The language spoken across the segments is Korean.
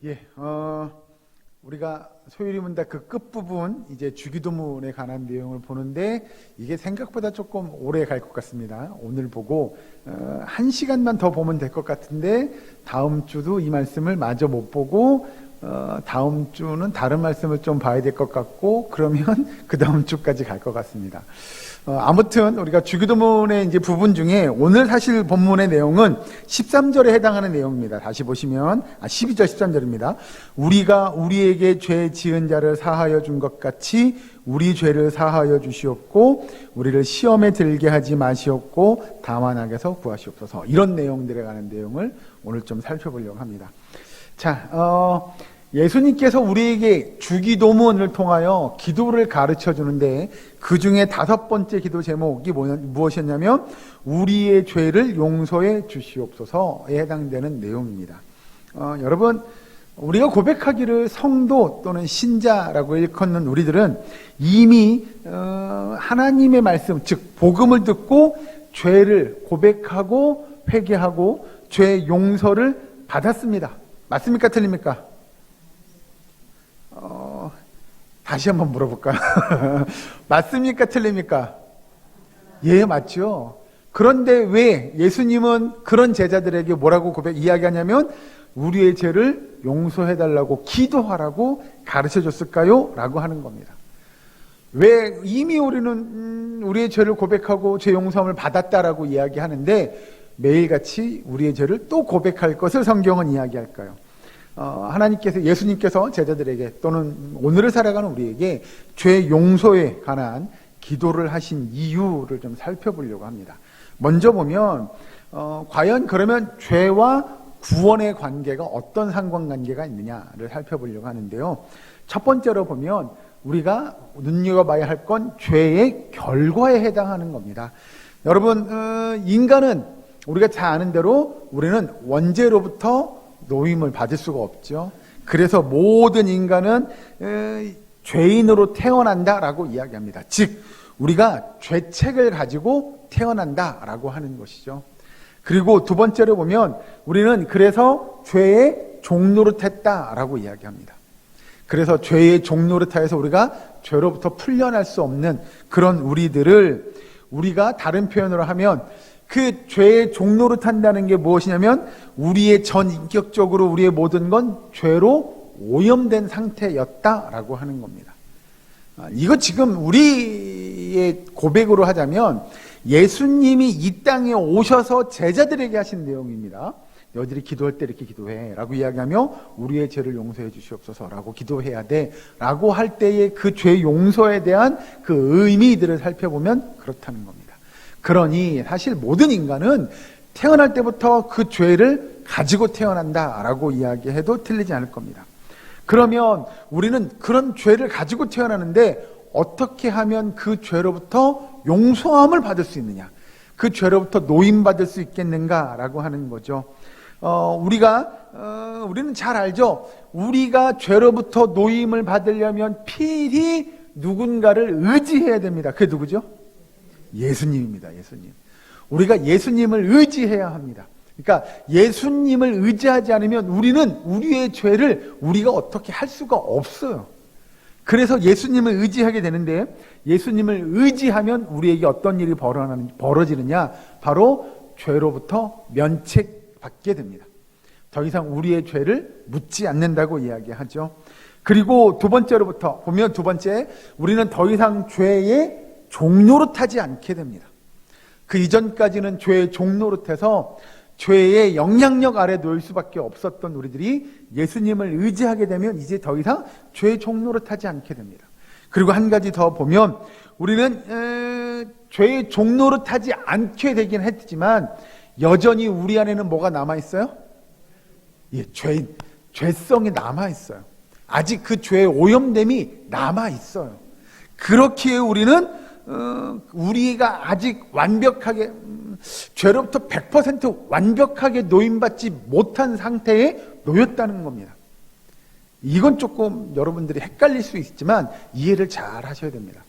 예, 우리가 소율이 문답 그 끝부분 이제 주기도문에 관한 내용을 보는데 이게 생각보다 조금 오래 갈 것 같습니다. 오늘 보고 1시간만 더 보면 될 것 같은데 다음 주도 이 말씀을 마저 못 보고 다음 주는 다른 말씀을 좀 봐야 될 것 같고 그러면 그 다음 주까지 갈 것 같습니다. 아무튼 우리가 주기도문의 이제 부분 중에 오늘 사실 본문의 내용은 13절에 해당하는 내용입니다. 다시 보시면 12절 13절입니다. 우리가 우리에게 죄 지은 자를 사하여 준 것 같이 우리 죄를 사하여 주시옵고 우리를 시험에 들게 하지 마시옵고 다만 악에서 구하시옵소서. 이런 내용들에 관한 내용을 오늘 좀 살펴보려고 합니다. 자, 예수님께서 우리에게 주기도문을 통하여 기도를 가르쳐 주는데 그 중에 5번째 기도 제목이 무엇이었냐면 우리의 죄를 용서해 주시옵소서에 해당되는 내용입니다. 여러분, 우리가 고백하기를 성도 또는 신자라고 일컫는 우리들은 이미 하나님의 말씀, 즉 복음을 듣고 죄를 고백하고 회개하고 죄 용서를 받았습니다. 맞습니까? 틀립니까? 다시 한번 물어볼까요? 맞습니까? 틀립니까? 예, 맞죠. 그런데 왜 예수님은 그런 제자들에게 뭐라고 이야기하냐면 우리의 죄를 용서해달라고 기도하라고 가르쳐 줬을까요? 라고 하는 겁니다. 왜 이미 우리는 우리의 죄를 고백하고 죄 용서함을 받았다라고 이야기하는데 매일같이 우리의 죄를 또 고백할 것을 성경은 이야기할까요? 하나님께서, 예수님께서 제자들에게 또는 오늘을 살아가는 우리에게 죄 용서에 관한 기도를 하신 이유를 좀 살펴보려고 합니다. 먼저 보면 과연 그러면 죄와 구원의 관계가 어떤 상관관계가 있느냐를 살펴보려고 하는데요. 첫 번째로 보면 우리가 눈여겨봐야 할 건 죄의 결과에 해당하는 겁니다. 여러분, 인간은 우리가 잘 아는 대로 우리는 원죄로부터 노임을 받을 수가 없죠. 그래서 모든 인간은 죄인으로 태어난다라고 이야기합니다. 즉 우리가 죄책을 가지고 태어난다라고 하는 것이죠. 그리고 두 번째로 보면 우리는 그래서 죄의 종노릇했다라고 이야기합니다. 그래서 죄의 종노릇하여서 우리가 죄로부터 풀려날 수 없는 그런 우리들을 우리가 다른 표현으로 하면 그 죄의 종노릇한다는 게 무엇이냐면 우리의 전 인격적으로 우리의 모든 건 죄로 오염된 상태였다라고 하는 겁니다. 이거 지금 우리의 고백으로 하자면 예수님이 이 땅에 오셔서 제자들에게 하신 내용입니다. 너희들이 기도할 때 이렇게 기도해 라고 이야기하며 우리의 죄를 용서해 주시옵소서 라고 기도해야 돼 라고 할 때의 그 죄 용서에 대한 그 의미들을 살펴보면 그렇다는 겁니다. 그러니 사실 모든 인간은 태어날 때부터 그 죄를 가지고 태어난다라고 이야기해도 틀리지 않을 겁니다. 그러면 우리는 그런 죄를 가지고 태어나는데 어떻게 하면 그 죄로부터 용서함을 받을 수 있느냐, 그 죄로부터 노임받을 수 있겠는가라고 하는 거죠. 우리는 잘 알죠. 우리가 죄로부터 노임을 받으려면 필히 누군가를 의지해야 됩니다. 그게 누구죠? 예수님입니다. 예수님. 우리가 예수님을 의지해야 합니다. 그러니까 예수님을 의지하지 않으면 우리는 우리의 죄를 우리가 어떻게 할 수가 없어요. 그래서 예수님을 의지하게 되는데 예수님을 의지하면 우리에게 어떤 일이 벌어지느냐? 바로 죄로부터 면책받게 됩니다. 더 이상 우리의 죄를 묻지 않는다고 이야기하죠. 그리고 두 번째로부터 보면 두 번째, 우리는 더 이상 죄의 종노릇하지 않게 됩니다. 그 이전까지는 죄의 종노릇해서 죄의 영향력 아래 놓일 수밖에 없었던 우리들이 예수님을 의지하게 되면 이제 더 이상 죄의 종노릇하지 않게 됩니다. 그리고 한 가지 더 보면 우리는 죄의 종노릇하지 않게 되긴 했지만 여전히 우리 안에는 뭐가 남아있어요? 예, 죄성이 남아있어요. 아직 그 죄의 오염됨이 남아있어요. 그렇기에 우리는 우리가 아직 완벽하게 죄로부터 100% 완벽하게 노임받지 못한 상태에 놓였다는 겁니다. 이건 조금 여러분들이 헷갈릴 수 있지만 이해를 잘 하셔야 됩니다.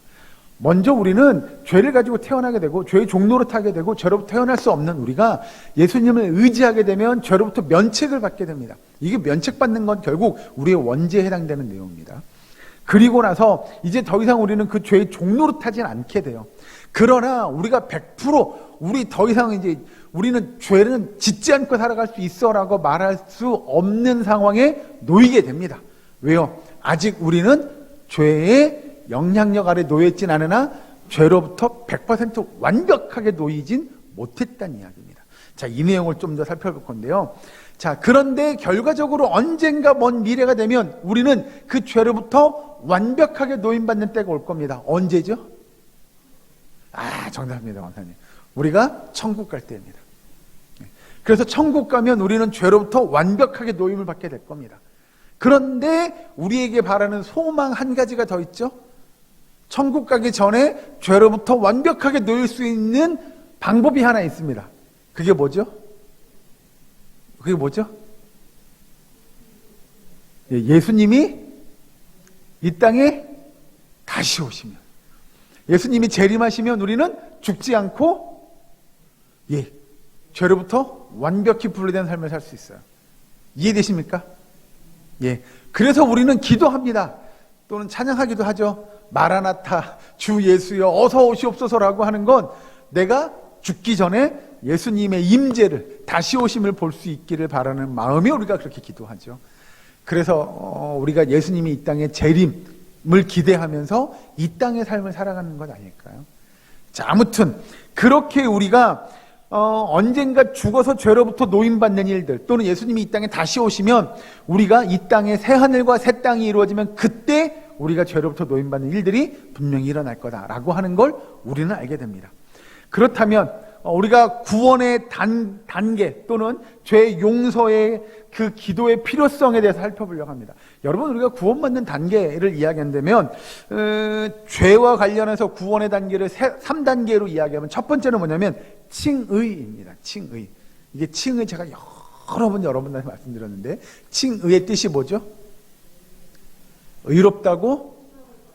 먼저 우리는 죄를 가지고 태어나게 되고 죄의 종로로 타게 되고 죄로부터 태어날 수 없는 우리가 예수님을 의지하게 되면 죄로부터 면책을 받게 됩니다. 이게 면책받는 건 결국 우리의 원죄에 해당되는 내용입니다. 그리고 나서 이제 더 이상 우리는 그 죄의 종로로 타진 않게 돼요. 그러나 우리가 100% 우리 더 이상 이제 우리는 죄는 짓지 않고 살아갈 수 있어라고 말할 수 없는 상황에 놓이게 됩니다. 왜요? 아직 우리는 죄의 영향력 아래 놓여있진 않으나 죄로부터 100% 완벽하게 놓이진 못했다는 이야기입니다. 자, 이 내용을 좀 더 살펴볼 건데요. 자, 그런데 결과적으로 언젠가 먼 미래가 되면 우리는 그 죄로부터 완벽하게 노임받는 때가 올 겁니다. 언제죠? 정답입니다, 원사님. 우리가 천국 갈 때입니다. 그래서 천국 가면 우리는 죄로부터 완벽하게 노임을 받게 될 겁니다. 그런데 우리에게 바라는 소망 한 가지가 더 있죠. 천국 가기 전에 죄로부터 완벽하게 놓일 수 있는 방법이 하나 있습니다. 그게 뭐죠? 예수님이 이 땅에 다시 오시면, 예수님이 재림하시면 우리는 죽지 않고 죄로부터 완벽히 분리된 삶을 살 수 있어요. 이해되십니까? 그래서 우리는 기도합니다. 또는 찬양하기도 하죠. 마라나타, 주 예수여 어서 오시옵소서라고 하는 건 내가 죽기 전에 예수님의 임재를, 다시 오심을 볼 수 있기를 바라는 마음에 우리가 그렇게 기도하죠. 그래서 우리가 예수님이 이 땅에 재림을 기대하면서 이 땅의 삶을 살아가는 것 아닐까요? 자, 아무튼 그렇게 우리가 언젠가 죽어서 죄로부터 노임받는 일들, 또는 예수님이 이 땅에 다시 오시면 우리가 이 땅에 새 하늘과 새 땅이 이루어지면 그때 우리가 죄로부터 노임받는 일들이 분명히 일어날 거다라고 하는 걸 우리는 알게 됩니다. 그렇다면 우리가 구원의 단계 또는 죄 용서의 그 기도의 필요성에 대해서 살펴보려고 합니다. 여러분, 우리가 구원받는 단계를 이야기한다면 죄와 관련해서 구원의 단계를 3단계로 이야기하면 첫 번째는 뭐냐면 칭의입니다. 칭의. 이게 칭의 제가 여러 번 여러분한테 말씀드렸는데, 칭의의 뜻이 뭐죠? 의롭다고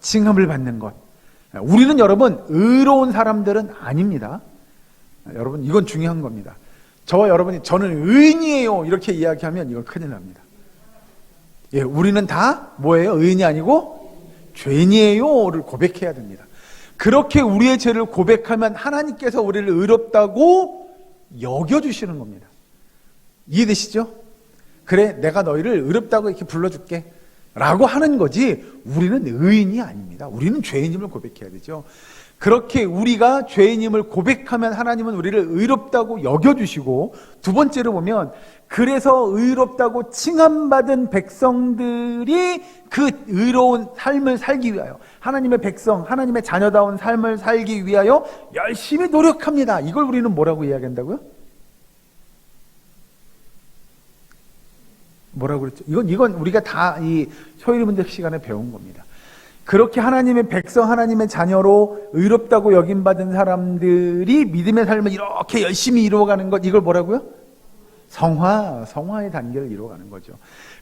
칭함을 받는 것. 우리는 여러분 의로운 사람들은 아닙니다. 여러분, 이건 중요한 겁니다. 저와 여러분이 저는 의인이에요 이렇게 이야기하면 이건 큰일 납니다. 우리는 다 뭐예요? 의인이 아니고 죄인이에요를 고백해야 됩니다. 그렇게 우리의 죄를 고백하면 하나님께서 우리를 의롭다고 여겨주시는 겁니다. 이해되시죠? 그래, 내가 너희를 의롭다고 이렇게 불러줄게 라고 하는 거지, 우리는 의인이 아닙니다. 우리는 죄인임을 고백해야 되죠. 그렇게 우리가 죄인임을 고백하면 하나님은 우리를 의롭다고 여겨주시고, 두 번째로 보면 그래서 의롭다고 칭함받은 백성들이 그 의로운 삶을 살기 위하여, 하나님의 백성, 하나님의 자녀다운 삶을 살기 위하여 열심히 노력합니다. 이걸 우리는 뭐라고 이야기한다고요? 뭐라고 그랬죠? 이건 우리가 다 이 소일문제 시간에 배운 겁니다. 그렇게 하나님의 백성, 하나님의 자녀로 의롭다고 여김받은 사람들이 믿음의 삶을 이렇게 열심히 이루어가는 것, 이걸 뭐라고요? 성화의 단계를 이루어가는 거죠.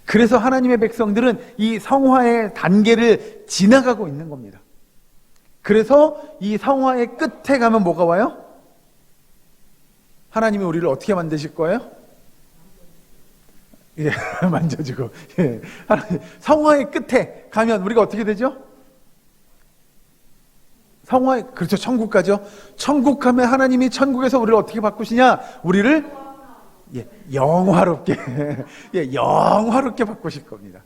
그래서 하나님의 백성들은 이 성화의 단계를 지나가고 있는 겁니다. 그래서 이 성화의 끝에 가면 뭐가 와요? 하나님이 우리를 어떻게 만드실 거예요? 만져주고. 성화의 끝에 가면 우리가 어떻게 되죠? 그렇죠. 천국 가죠. 천국 가면 하나님이 천국에서 우리를 어떻게 바꾸시냐? 우리를 영화롭게, 영화롭게 바꾸실 겁니다.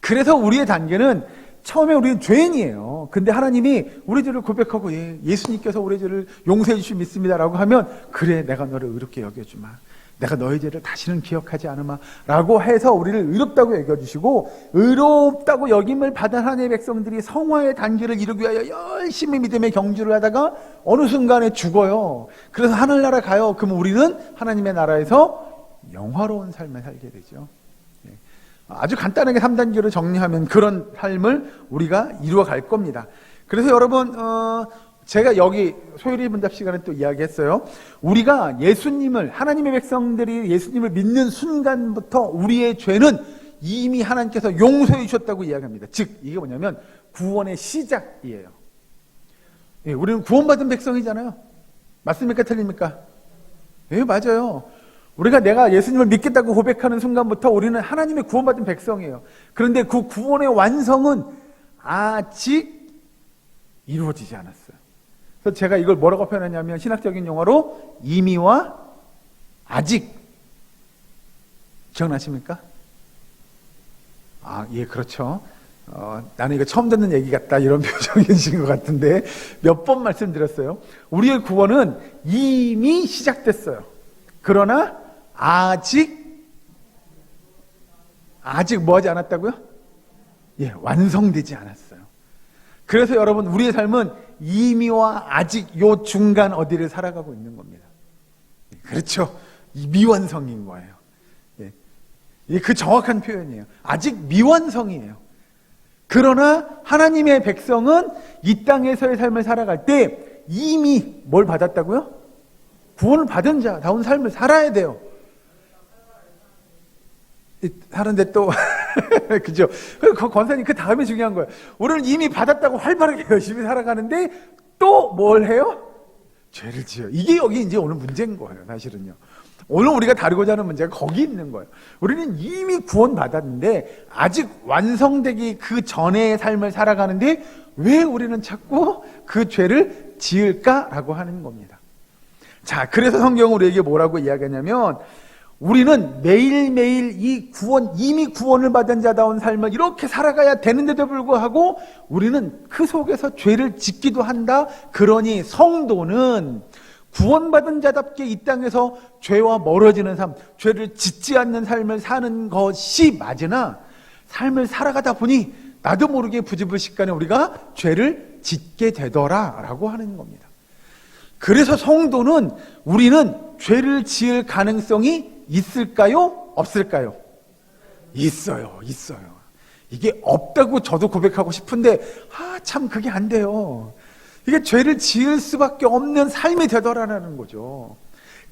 그래서 우리의 단계는 처음에 우리는 죄인이에요. 근데 하나님이 우리 죄를 고백하고, 예수님께서 우리 죄를 용서해 주실 믿습니다라고 하면, 그래, 내가 너를 의롭게 여겨주마. 내가 너의 죄를 다시는 기억하지 않으마 라고 해서 우리를 의롭다고 여겨주시고, 의롭다고 여김을 받은 하나님의 백성들이 성화의 단계를 이루기 위하여 열심히 믿음의 경주를 하다가 어느 순간에 죽어요. 그래서 하늘나라 가요. 그러면 우리는 하나님의 나라에서 영화로운 삶을 살게 되죠. 아주 간단하게 3단계로 정리하면 그런 삶을 우리가 이루어 갈 겁니다. 그래서 여러분, 제가 여기 소요리 문답 시간에 또 이야기했어요. 우리가 예수님을, 하나님의 백성들이 예수님을 믿는 순간부터 우리의 죄는 이미 하나님께서 용서해 주셨다고 이야기합니다. 즉, 이게 뭐냐면 구원의 시작이에요. 예, 우리는 구원받은 백성이잖아요. 맞습니까? 틀립니까? 예, 맞아요. 내가 예수님을 믿겠다고 고백하는 순간부터 우리는 하나님의 구원받은 백성이에요. 그런데 그 구원의 완성은 아직 이루어지지 않았어요. 그래서 제가 이걸 뭐라고 표현하냐면 신학적인 용어로 이미와 아직. 기억나십니까? 예, 그렇죠. 나는 이거 처음 듣는 얘기 같다 이런 표정이신 것 같은데 몇 번 말씀드렸어요. 우리의 구원은 이미 시작됐어요. 그러나 아직 뭐하지 않았다고요? 예, 완성되지 않았어요. 그래서 여러분 우리의 삶은 이미와 아직 요 중간 어디를 살아가고 있는 겁니다. 그렇죠. 이 미완성인 거예요. 예, 그 정확한 표현이에요. 아직 미완성이에요. 그러나 하나님의 백성은 이 땅에서의 삶을 살아갈 때 이미 뭘 받았다고요? 구원을 받은 자다운 삶을 살아야 돼요. 하는데 또 그죠? 권사님 그 다음에 중요한 거예요. 우리는 이미 받았다고 활발하게 열심히 살아가는데 또 뭘 해요? 죄를 지어요. 이게 여기 이제 오늘 문제인 거예요. 사실은요. 오늘 우리가 다루고자 하는 문제가 거기 있는 거예요. 우리는 이미 구원받았는데 아직 완성되기 그 전의 삶을 살아가는데 왜 우리는 자꾸 그 죄를 지을까라고 하는 겁니다. 자, 그래서 성경은 우리에게 뭐라고 이야기하냐면 우리는 매일매일 이미 구원을 받은 자다운 삶을 이렇게 살아가야 되는데도 불구하고 우리는 그 속에서 죄를 짓기도 한다. 그러니 성도는 구원받은 자답게 이 땅에서 죄와 멀어지는 삶, 죄를 짓지 않는 삶을 사는 것이 맞으나 삶을 살아가다 보니 나도 모르게 부지불식간에 우리가 죄를 짓게 되더라라고 하는 겁니다. 그래서 성도는 우리는 죄를 지을 가능성이 있을까요? 없을까요? 있어요. 이게 없다고 저도 고백하고 싶은데 참 그게 안 돼요. 이게 죄를 지을 수밖에 없는 삶이 되더라라는 거죠.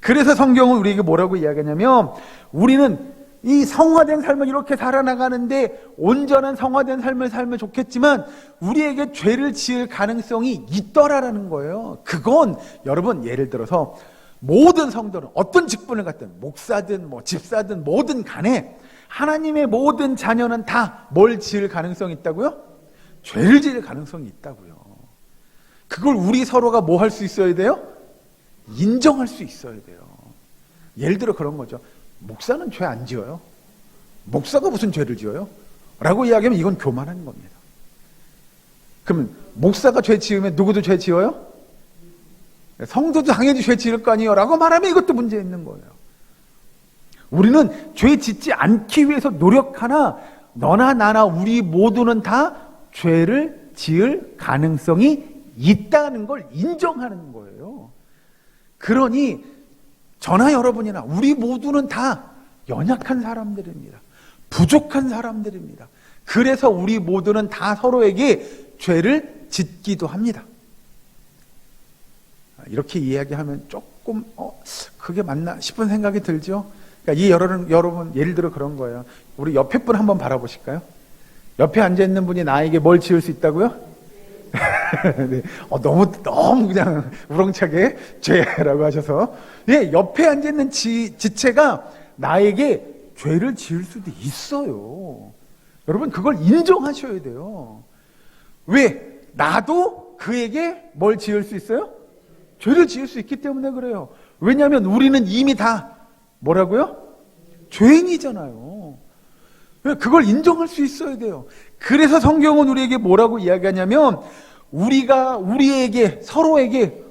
그래서 성경은 우리에게 뭐라고 이야기하냐면 우리는 이 성화된 삶을 이렇게 살아나가는데 온전한 성화된 삶을 살면 좋겠지만 우리에게 죄를 지을 가능성이 있더라라는 거예요. 그건 여러분 예를 들어서 모든 성도는 어떤 직분을 갖든 목사든 집사든 뭐든 간에 하나님의 모든 자녀는 다 뭘 지을 가능성이 있다고요? 죄를 지을 가능성이 있다고요. 그걸 우리 서로가 뭐 할 수 있어야 돼요? 인정할 수 있어야 돼요. 예를 들어 그런 거죠. 목사는 죄 안 지어요. 목사가 무슨 죄를 지어요? 라고 이야기하면 이건 교만한 겁니다. 그러면 목사가 죄 지으면 누구도 죄 지어요? 성도도 당연히 죄 지을 거 아니에요 라고 말하면 이것도 문제 있는 거예요. 우리는 죄 짓지 않기 위해서 노력하나 너나 나나 우리 모두는 다 죄를 지을 가능성이 있다는 걸 인정하는 거예요. 그러니 저나 여러분이나 우리 모두는 다 연약한 사람들입니다. 부족한 사람들입니다. 그래서 우리 모두는 다 서로에게 죄를 짓기도 합니다. 이렇게 이야기하면 조금 그게 맞나 싶은 생각이 들죠. 그러니까 여러분 예를 들어 그런 거예요. 우리 옆에 분 한번 바라보실까요? 옆에 앉아 있는 분이 나에게 뭘 지을 수 있다고요? 네. 너무 그냥 우렁차게 죄라고 하셔서 옆에 앉아 있는 지체가 나에게 죄를 지을 수도 있어요. 여러분 그걸 인정하셔야 돼요. 왜? 나도 그에게 뭘 지을 수 있어요? 죄를 지을 수 있기 때문에 그래요. 왜냐하면 우리는 이미 다 뭐라고요? 죄인이잖아요. 그걸 인정할 수 있어야 돼요. 그래서 성경은 우리에게 뭐라고 이야기하냐면 우리에게 서로에게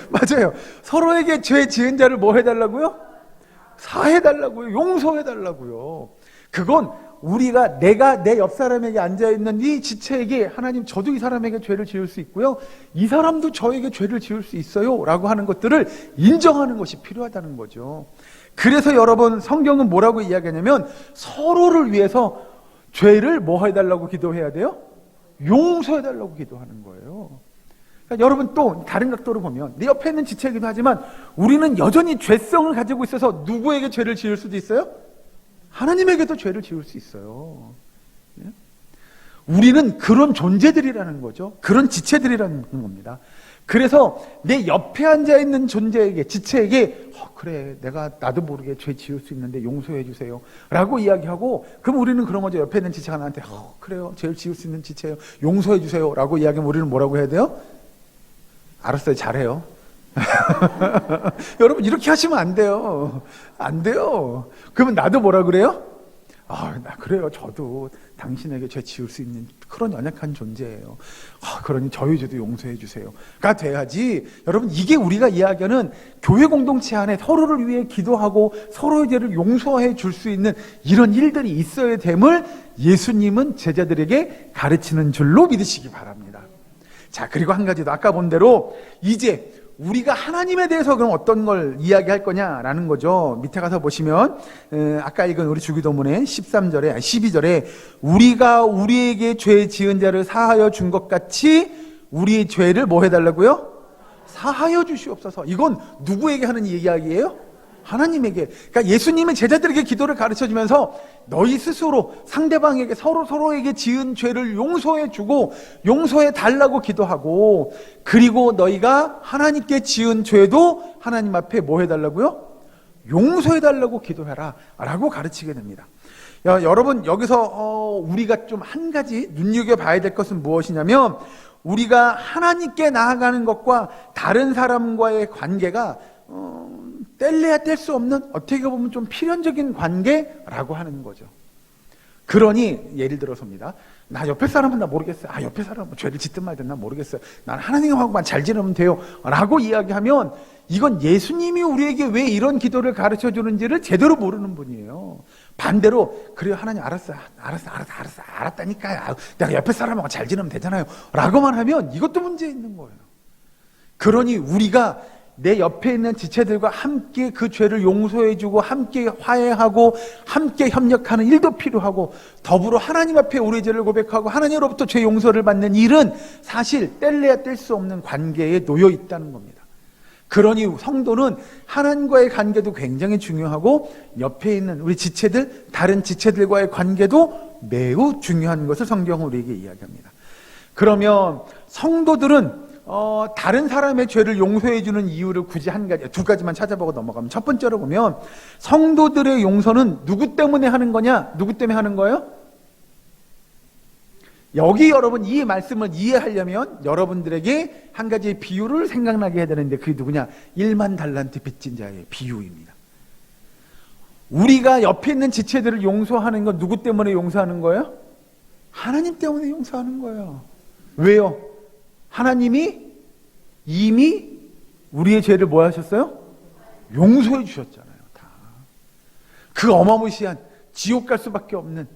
맞아요. 서로에게 죄 지은 자를 뭐 해달라고요? 사해달라고요. 용서해달라고요. 그건 내가 내 옆 사람에게 앉아있는 이 지체에게 하나님 저도 이 사람에게 죄를 지을 수 있고요. 이 사람도 저에게 죄를 지을 수 있어요. 라고 하는 것들을 인정하는 것이 필요하다는 거죠. 그래서 여러분 성경은 뭐라고 이야기하냐면 서로를 위해서 죄를 뭐 해달라고 기도해야 돼요? 용서해달라고 기도하는 거예요. 그러니까 여러분 또 다른 각도로 보면 내 옆에 있는 지체이기도 하지만 우리는 여전히 죄성을 가지고 있어서 누구에게 죄를 지을 수도 있어요? 하나님에게도 죄를 지을 수 있어요. 우리는 그런 존재들이라는 거죠. 그런 지체들이라는 겁니다. 그래서 내 옆에 앉아 있는 존재에게, 지체에게 그래, 나도 모르게 죄 지을 수 있는데 용서해 주세요 라고 이야기하고, 그럼 우리는 그런 거죠. 옆에 있는 지체가 나한테 그래요, 죄를 지을 수 있는 지체예요, 용서해 주세요 라고 이야기하면 우리는 뭐라고 해야 돼요? 알았어요, 잘해요. 여러분, 이렇게 하시면 안 돼요. 안 돼요. 그러면 나도 뭐라 그래요? 그래요, 저도 당신에게 죄 지을 수 있는 그런 연약한 존재예요. 그러니 저희 죄도 용서해 주세요가 돼야지. 여러분, 이게 우리가 이야기하는 교회 공동체 안에 서로를 위해 기도하고 서로의 죄를 용서해 줄 수 있는 이런 일들이 있어야 됨을 예수님은 제자들에게 가르치는 줄로 믿으시기 바랍니다. 자, 그리고 한 가지 더, 아까 본 대로 이제 우리가 하나님에 대해서 그럼 어떤 걸 이야기할 거냐라는 거죠. 밑에 가서 보시면 아까 읽은 우리 주기도문의 12절에 우리가 우리에게 죄 지은 자를 사하여 준 것 같이 우리의 죄를 뭐 해달라고요? 사하여 주시옵소서. 이건 누구에게 하는 이야기예요? 하나님에게. 그러니까 예수님은 제자들에게 기도를 가르쳐주면서 너희 스스로 상대방에게 서로에게 지은 죄를 용서해주고 용서해 달라고 기도하고, 그리고 너희가 하나님께 지은 죄도 하나님 앞에 뭐 해달라고요? 용서해 달라고 기도해라 라고 가르치게 됩니다. 여러분, 여기서 우리가 좀 한 가지 눈여겨봐야 될 것은 무엇이냐면, 우리가 하나님께 나아가는 것과 다른 사람과의 관계가 뗄래야 뗄 수 없는, 어떻게 보면 좀 필연적인 관계라고 하는 거죠. 그러니 예를 들어서입니다. 나 옆에 사람은 나 모르겠어요. 옆에 사람은 죄를 짓든 말든 난 모르겠어요. 난 하나님하고만 잘 지내면 돼요 라고 이야기하면, 이건 예수님이 우리에게 왜 이런 기도를 가르쳐 주는지를 제대로 모르는 분이에요. 반대로 그래요, 하나님 알았다니까요. 내가 옆에 사람하고 잘 지내면 되잖아요 라고만 하면 이것도 문제 있는 거예요. 그러니 우리가 내 옆에 있는 지체들과 함께 그 죄를 용서해주고 함께 화해하고 함께 협력하는 일도 필요하고, 더불어 하나님 앞에 우리의 죄를 고백하고 하나님으로부터 죄 용서를 받는 일은 사실 뗄래야 뗄 수 없는 관계에 놓여 있다는 겁니다. 그러니 성도는 하나님과의 관계도 굉장히 중요하고 옆에 있는 우리 지체들, 다른 지체들과의 관계도 매우 중요한 것을 성경은 우리에게 이야기합니다. 그러면 성도들은 다른 사람의 죄를 용서해 주는 이유를 굳이 두 가지만 찾아보고 넘어가면, 첫 번째로 보면 성도들의 용서는 누구 때문에 하는 거냐? 누구 때문에 하는 거예요? 여기 여러분, 이 말씀을 이해하려면 여러분들에게 한 가지 비유를 생각나게 해야 되는데, 그게 누구냐? 1만 달란트 빚진 자의 비유입니다. 우리가 옆에 있는 지체들을 용서하는 건 누구 때문에 용서하는 거예요? 하나님 때문에 용서하는 거예요. 왜요? 하나님이 이미 우리의 죄를 뭐 하셨어요? 용서해 주셨잖아요. 다. 그 어마무시한 지옥 갈 수밖에 없는,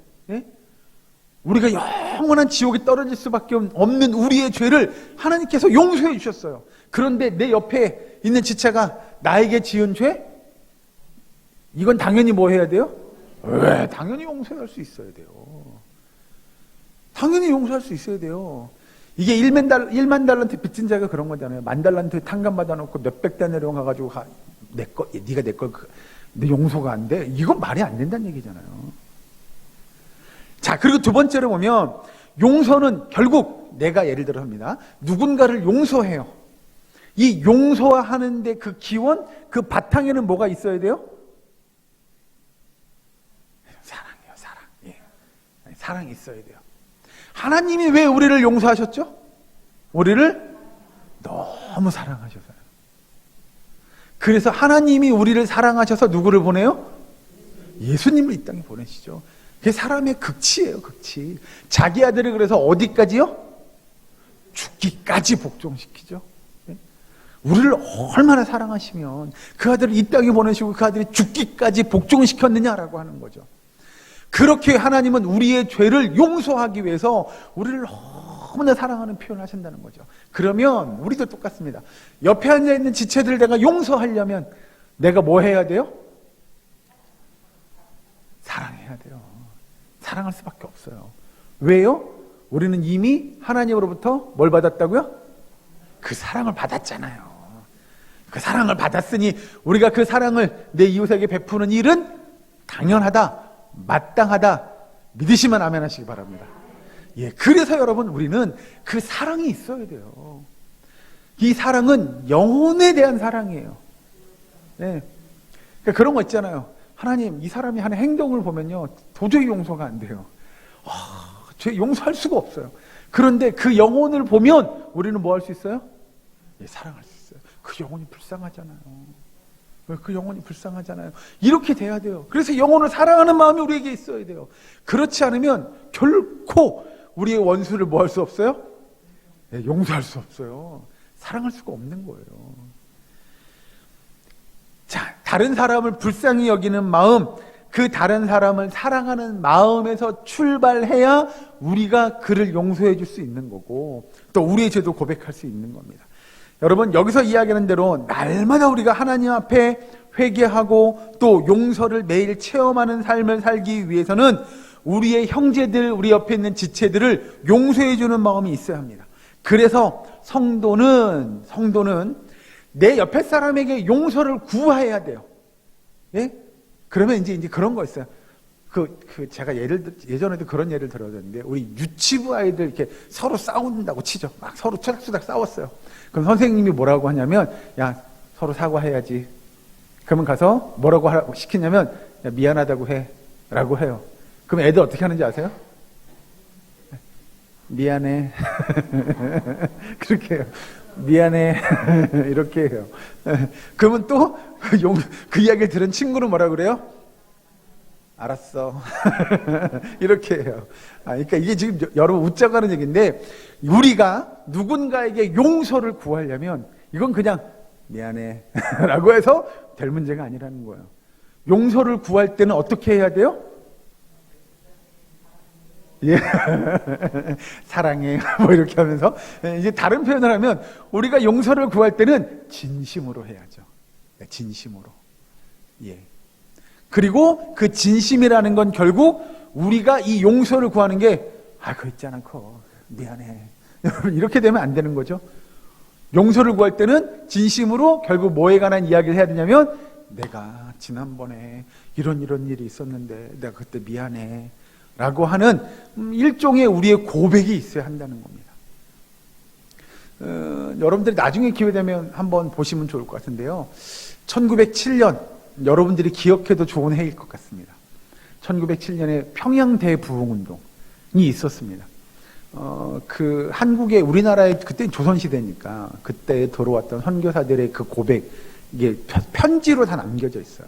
우리가 영원한 지옥에 떨어질 수밖에 없는 우리의 죄를 하나님께서 용서해 주셨어요. 그런데 내 옆에 있는 지체가 나에게 지은 죄, 이건 당연히 뭐 해야 돼요? 왜? 당연히 용서할 수 있어야 돼요. 당연히 용서할 수 있어야 돼요. 이게 1만 달란트 빚진 자가 그런 거잖아요. 10,000달란트 탕감 받아놓고 몇백 대 내려가가지고 네가 내 걸 내 용서가 안 돼? 이건 말이 안 된다는 얘기잖아요. 자, 그리고 두 번째로 보면 용서는 결국 내가 예를 들어 합니다. 누군가를 용서해요. 이 용서하는데 그 기원, 그 바탕에는 뭐가 있어야 돼요? 사랑이요, 사랑. 사랑이 있어야 돼요. 하나님이 왜 우리를 용서하셨죠? 우리를 너무 사랑하셔서요. 그래서 하나님이 우리를 사랑하셔서 누구를 보내요? 예수님을 이 땅에 보내시죠. 그게 사람의 극치예요, 극치. 자기 아들을 그래서 어디까지요? 죽기까지 복종시키죠. 우리를 얼마나 사랑하시면 그 아들을 이 땅에 보내시고 그 아들이 죽기까지 복종시켰느냐라고 하는 거죠. 그렇게 하나님은 우리의 죄를 용서하기 위해서 우리를 너무나 사랑하는 표현을 하신다는 거죠. 그러면 우리도 똑같습니다. 옆에 앉아있는 지체들을 내가 용서하려면 내가 뭐 해야 돼요? 사랑해야 돼요. 사랑할 수밖에 없어요. 왜요? 우리는 이미 하나님으로부터 뭘 받았다고요? 그 사랑을 받았잖아요. 그 사랑을 받았으니 우리가 그 사랑을 내 이웃에게 베푸는 일은 당연하다, 마땅하다 믿으시면 아멘 하시기 바랍니다. 예, 그래서 여러분 우리는 그 사랑이 있어야 돼요. 이 사랑은 영혼에 대한 사랑이에요. 네. 그러니까 그런 거 있잖아요. 하나님, 이 사람이 하는 행동을 보면요, 도저히 용서가 안 돼요. 죄 용서할 수가 없어요. 그런데 그 영혼을 보면 우리는 뭐 할 수 있어요? 예, 사랑할 수 있어요. 그 영혼이 불쌍하잖아요. 그 영혼이 불쌍하잖아요. 이렇게 돼야 돼요. 그래서 영혼을 사랑하는 마음이 우리에게 있어야 돼요. 그렇지 않으면 결코 우리의 원수를 뭐 할 수 없어요? 예, 용서할 수 없어요. 사랑할 수가 없는 거예요. 자, 다른 사람을 불쌍히 여기는 마음, 그 다른 사람을 사랑하는 마음에서 출발해야 우리가 그를 용서해 줄 수 있는 거고, 또 우리의 죄도 고백할 수 있는 겁니다. 여러분, 여기서 이야기하는 대로 날마다 우리가 하나님 앞에 회개하고 또 용서를 매일 체험하는 삶을 살기 위해서는 우리의 형제들, 우리 옆에 있는 지체들을 용서해 주는 마음이 있어야 합니다. 그래서 성도는 내 옆에 사람에게 용서를 구해야 돼요. 예? 그러면 이제 그런 거 있어요. 제가 예전에도 그런 예를 들었는데, 우리 유치부 아이들 이렇게 서로 싸운다고 치죠. 막 서로 투닥투닥 싸웠어요. 그럼 선생님이 뭐라고 하냐면, 야, 서로 사과해야지. 그러면 가서 뭐라고 하라고 시키냐면, 야, 미안하다고 해. 라고 해요. 그럼 애들 어떻게 하는지 아세요? 미안해. 그렇게 해요. 미안해. 이렇게 해요. 그러면 또 그 이야기를 들은 친구는 뭐라 그래요? 알았어. 이렇게 해요. 그러니까 이게 지금 여러분 웃자고 하는 얘기인데, 우리가 누군가에게 용서를 구하려면 이건 그냥 미안해 라고 해서 될 문제가 아니라는 거예요. 용서를 구할 때는 어떻게 해야 돼요? 예. 사랑해. 뭐 이렇게 하면서 이제 다른 표현을 하면, 우리가 용서를 구할 때는 진심으로 해야죠. 진심으로. 예. 그리고 그 진심이라는 건 결국 우리가 이 용서를 구하는 게, 그거 있잖아, 그거 미안해. 이렇게 되면 안 되는 거죠. 용서를 구할 때는 진심으로 결국 뭐에 관한 이야기를 해야 되냐면, 내가 지난번에 이런 일이 있었는데 내가 그때 미안해 라고 하는 일종의 우리의 고백이 있어야 한다는 겁니다. 여러분들이 나중에 기회되면 한번 보시면 좋을 것 같은데요. 1907년, 여러분들이 기억해도 좋은 해일 것 같습니다. 1907년에 평양 대부흥운동이 있었습니다. 한국에, 우리나라에, 그때 조선시대니까 그때 들어왔던 선교사들의 그 고백, 이게 편지로 다 남겨져 있어요.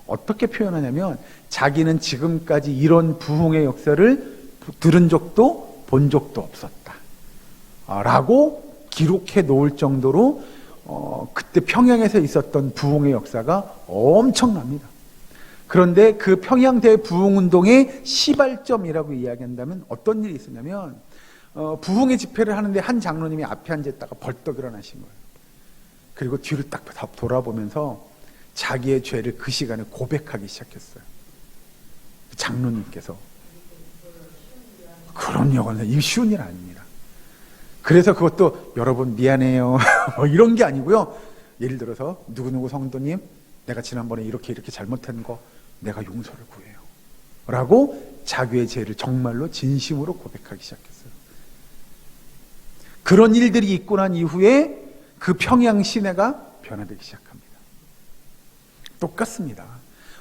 어떻게 표현하냐면, 자기는 지금까지 이런 부흥의 역사를 들은 적도 본 적도 없었다 라고 기록해 놓을 정도로 그때 평양에서 있었던 부흥의 역사가 엄청납니다. 그런데 그 평양 대부흥운동의 시발점이라고 이야기한다면 어떤 일이 있었냐면, 부흥의 집회를 하는데 한 장로님이 앞에 앉았다가 벌떡 일어나신 거예요. 그리고 뒤를 딱 돌아보면서 자기의 죄를 그 시간에 고백하기 시작했어요. 장로님께서. 그럼요. 이게 쉬운 일 아닙니다. 그래서 그것도 여러분 미안해요 뭐 이런 게 아니고요. 예를 들어서 누구누구 성도님, 내가 지난번에 이렇게 잘못한 거 내가 용서를 구해요 라고 자기의 죄를 정말로 진심으로 고백하기 시작했어요. 그런 일들이 있고 난 이후에 그 평양 시내가 변화되기 시작합니다. 똑같습니다.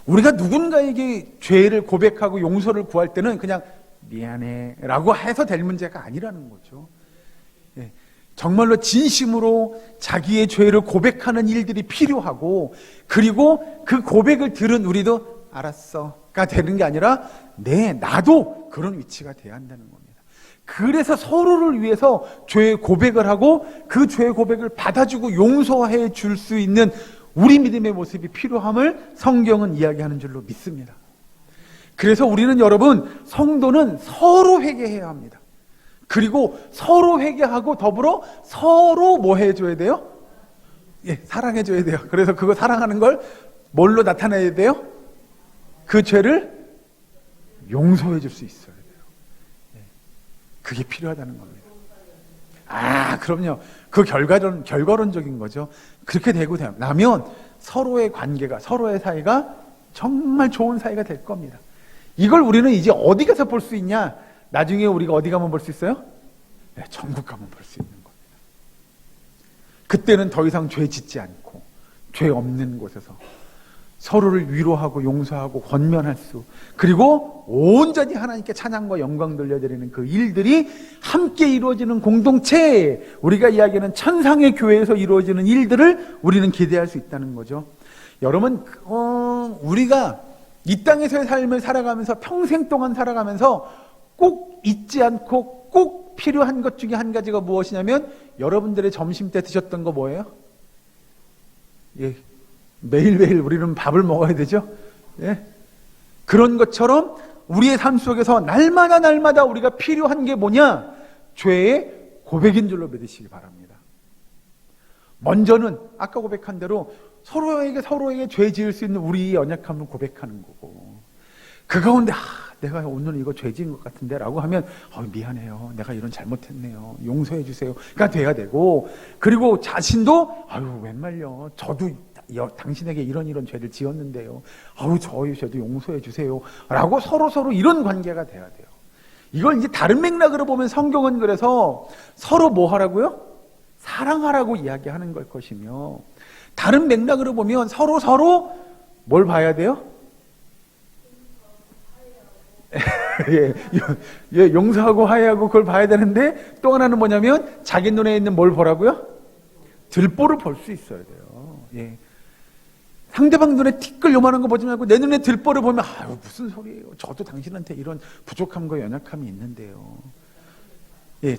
우리가 누군가에게 죄를 고백하고 용서를 구할 때는 그냥 미안해 라고 해서 될 문제가 아니라는 거죠. 예, 정말로 진심으로 자기의 죄를 고백하는 일들이 필요하고, 그리고 그 고백을 들은 우리도 알았어가 되는 게 아니라, 네, 나도 그런 위치가 돼야 한다는 겁니다. 그래서 서로를 위해서 죄의 고백을 하고 그 죄의 고백을 받아주고 용서해 줄 수 있는 우리 믿음의 모습이 필요함을 성경은 이야기하는 줄로 믿습니다. 그래서 우리는, 여러분, 성도는 서로 회개해야 합니다. 그리고 서로 회개하고 더불어 서로 뭐 해줘야 돼요? 예, 사랑해줘야 돼요. 그래서 그거 사랑하는 걸 뭘로 나타내야 돼요? 그 죄를 용서해 줄 수 있어야 돼요. 예, 그게 필요하다는 겁니다. 그럼요. 그 결과론적인 거죠. 그렇게 되고 나면 서로의 관계가, 서로의 사이가 정말 좋은 사이가 될 겁니다. 이걸 우리는 이제 어디 가서 볼 수 있냐? 나중에 우리가 어디 가면 볼 수 있어요? 네, 천국 가면 볼 수 있는 겁니다. 그때는 더 이상 죄 짓지 않고 죄 없는 곳에서 서로를 위로하고 용서하고 권면할 수, 그리고 온전히 하나님께 찬양과 영광 돌려드리는 그 일들이 함께 이루어지는 공동체, 우리가 이야기하는 천상의 교회에서 이루어지는 일들을 우리는 기대할 수 있다는 거죠. 여러분, 우리가 이 땅에서의 삶을 살아가면서, 평생 동안 살아가면서 꼭 잊지 않고 꼭 필요한 것 중에 한 가지가 무엇이냐면, 여러분들의 점심때 드셨던 거 뭐예요? 예, 매일매일 우리는 밥을 먹어야 되죠. 예. 그런 것처럼 우리의 삶 속에서 날마다 우리가 필요한 게 뭐냐? 죄의 고백인 줄로 믿으시기 바랍니다. 먼저는 아까 고백한 대로 서로에게 죄 지을 수 있는 우리의 연약함을 고백하는 거고, 그 가운데 내가 오늘 이거 죄 지은 것 같은데 라고 하면 미안해요, 내가 이런 잘못했네요, 용서해 주세요가 돼야 되고, 그리고 자신도 웬말요, 저도 당신에게 이런 죄를 지었는데요, 저도 용서해 주세요 라고 서로 이런 관계가 돼야 돼요. 이걸 이제 다른 맥락으로 보면 성경은 그래서 서로 뭐 하라고요? 사랑하라고 이야기하는 걸 것이며, 다른 맥락으로 보면 서로 뭘 봐야 돼요? 예, 용서하고 화해하고 그걸 봐야 되는데, 또 하나는 뭐냐면 자기 눈에 있는 뭘 보라고요? 들보를 볼 수 있어야 돼요. 예. 상대방 눈에 티끌 요만한 거 보지 말고 내 눈에 들보를 보면 무슨 소리예요, 저도 당신한테 이런 부족함과 연약함이 있는데요. 예,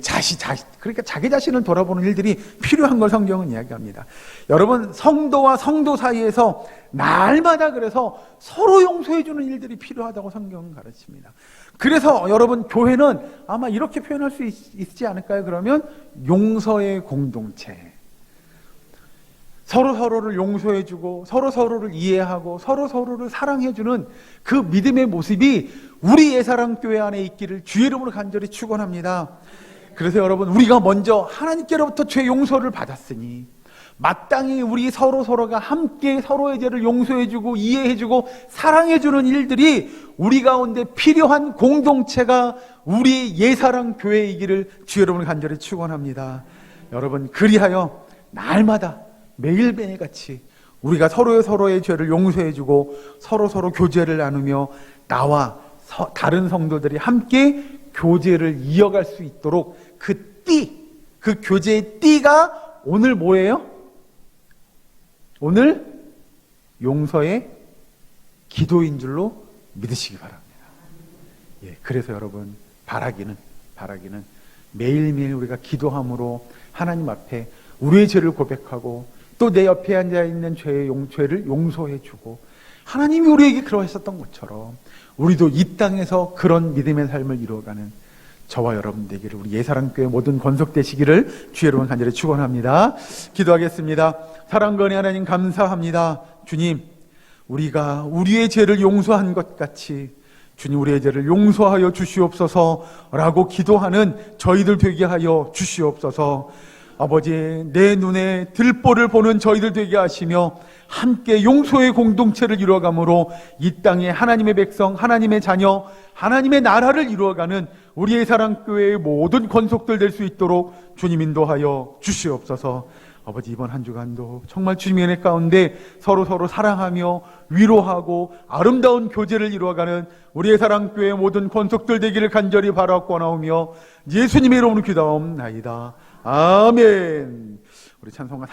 그러니까 자기 자신을 돌아보는 일들이 필요한 걸 성경은 이야기합니다. 여러분, 성도와 성도 사이에서 날마다 그래서 서로 용서해주는 일들이 필요하다고 성경은 가르칩니다. 그래서 여러분, 교회는 아마 이렇게 표현할 수 있지 않을까요? 그러면 용서의 공동체. 서로를 용서해주고 서로를 이해하고 서로를 사랑해주는 그 믿음의 모습이 우리 예사랑교회 안에 있기를 주의 이름으로 간절히 축원합니다. 그래서 여러분, 우리가 먼저 하나님께로부터 죄 용서를 받았으니 마땅히 우리 서로가 함께 서로의 죄를 용서해주고 이해해주고 사랑해주는 일들이 우리 가운데 필요한 공동체가 우리 예사랑교회이기를 주의 이름으로 간절히 축원합니다. 여러분, 그리하여 날마다 매일매일 같이 우리가 서로의 죄를 용서해주고 서로 교제를 나누며 나와 다른 성도들이 함께 교제를 이어갈 수 있도록 그 교제의 띠가 오늘 뭐예요? 오늘 용서의 기도인 줄로 믿으시기 바랍니다. 예, 그래서 여러분, 바라기는 매일매일 우리가 기도함으로 하나님 앞에 우리의 죄를 고백하고 또 내 옆에 앉아있는 죄를 용서해주고, 하나님이 우리에게 그러하셨던 것처럼 우리도 이 땅에서 그런 믿음의 삶을 이루어가는 저와 여러분 되기를, 우리 예사랑교회 모든 건속되시기를 주의 이름으로 간절히 축원합니다. 기도하겠습니다. 사랑권의 하나님, 감사합니다. 주님, 우리가 우리의 죄를 용서한 것 같이 주님, 우리의 죄를 용서하여 주시옵소서라고 기도하는 저희들 되게 하여 주시옵소서. 아버지, 내 눈에 들보를 보는 저희들 되게 하시며 함께 용서의 공동체를 이루어가므로 이 땅에 하나님의 백성, 하나님의 자녀, 하나님의 나라를 이루어가는 우리의 사랑교회의 모든 권속들 될 수 있도록 주님 인도하여 주시옵소서. 아버지, 이번 한 주간도 정말 주님의 은혜 가운데 서로 사랑하며 위로하고 아름다운 교제를 이루어가는 우리의 사랑교회의 모든 권속들 되기를 간절히 바라옵고나오며 예수님의 이름으로 기도하옵나이다. 아멘. 우리 찬송가